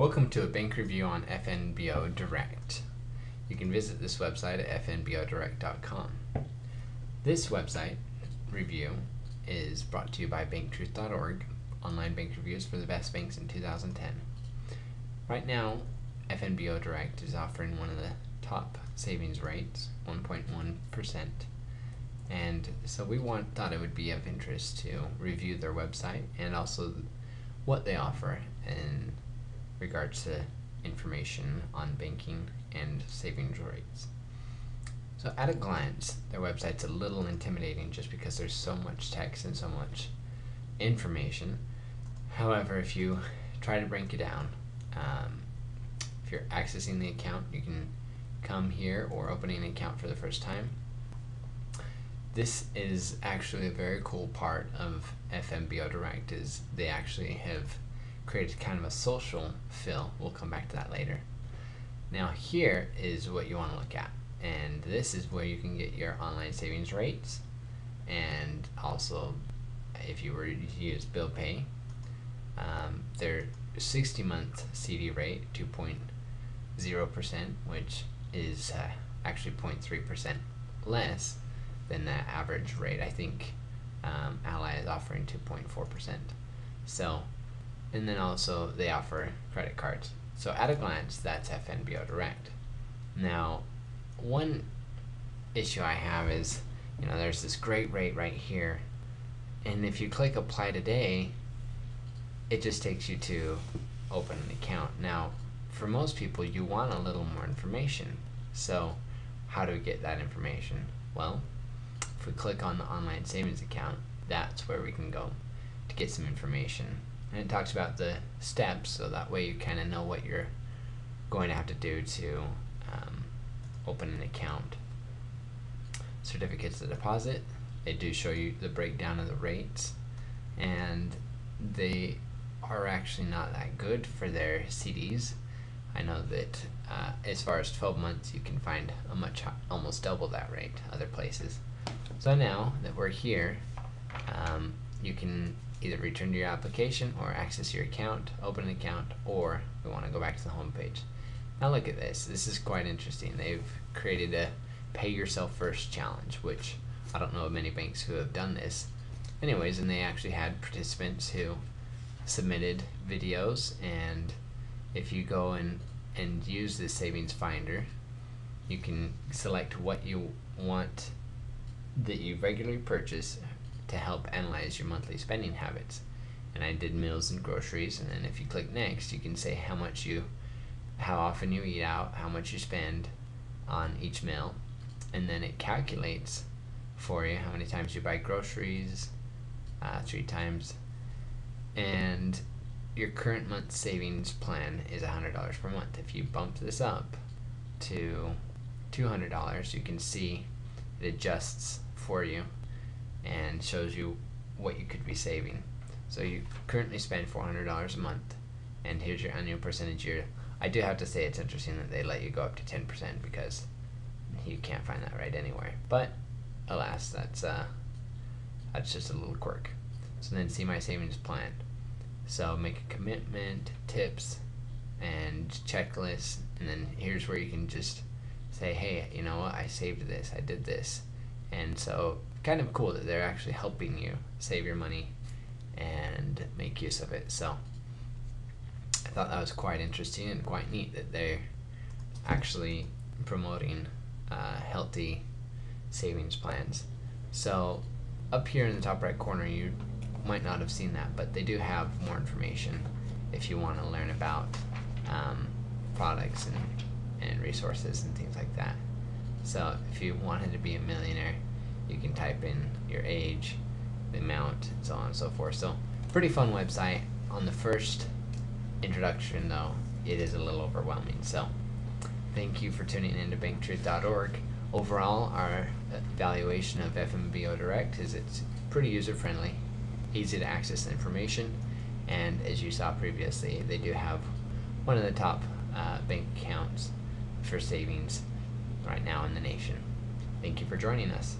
Welcome to a bank review on FNBO Direct. You can visit this website at fnbodirect.com. This website review is brought to you by banktruth.org, online bank reviews for the best banks in 2010. Right now, FNBO Direct is offering one of the top savings rates, 1.1%. And so we thought it would be of interest to review their website and also what they offer in regards to information on banking and savings rates. So at a glance, their website's a little intimidating just because there's so much text and so much information. However, if you try to break it down, if you're accessing the account, you can come here or opening an account for the first time. This is actually a very cool part of FNBO Direct, is they actually have created kind of a social feel. We'll come back to that later. Now here is what you want to look at, and this is where you can get your online savings rates, and also if you were to use bill pay, their 60-month CD rate 2.0%, which is actually 0.3% less than the average rate. I think Ally is offering 2.4%. So, and then also they offer credit cards. So at a glance, that's FNBO Direct. Now, one issue I have is, there's this great rate right here, and if you click apply today, it just takes you to open an account. Now, for most people, you want a little more information. So how do we get that information? Well, if we click on the online savings account, that's where we can go to get some information. And it talks about the steps, so that way you kind of know what you're going to have to do to open an account. Certificates of deposit, they do show you the breakdown of the rates, and they are actually not that good for their CDs. I know that as far as 12 months, you can find a almost double that rate other places. So now that we're here, you can either return to your application or access your account, open an account, or we want to go back to the home page. Now look at this. This is quite interesting. They've created a pay yourself first challenge, which I don't know of many banks who have done this. Anyways, and they actually had participants who submitted videos, and if you go and use the savings finder, you can select what you want that you regularly purchase to help analyze your monthly spending habits. And I did meals and groceries, and then if you click next, you can say how often you eat out, how much you spend on each meal, and then it calculates for you how many times you buy groceries, 3 times, and your current month savings plan is $100 per month. If you bump this up to $200, you can see it adjusts for you and shows you what you could be saving. So you currently spend $400 a month, and here's your annual percentage year. I do have to say it's interesting that they let you go up to 10% because you can't find that right anywhere. But alas, that's just a little quirk. So then see my savings plan. So make a commitment, tips, and checklist, and then here's where you can just say, hey, you know what, I saved this, I did this. And so kind of cool that they're actually helping you save your money and make use of it. So I thought that was quite interesting and quite neat that they're actually promoting healthy savings plans. So up here in the top right corner, you might not have seen that, but they do have more information if you want to learn about products and resources and things like that. So if you wanted to be a millionaire, you can type in your age, the amount, and so on and so forth. So pretty fun website. On the first introduction though, it is a little overwhelming. So thank you for tuning in to banktruth.org. Overall, our evaluation of FNBO Direct is it's pretty user-friendly, easy to access information, and as you saw previously, they do have one of the top bank accounts for savings right now in the nation. Thank you for joining us.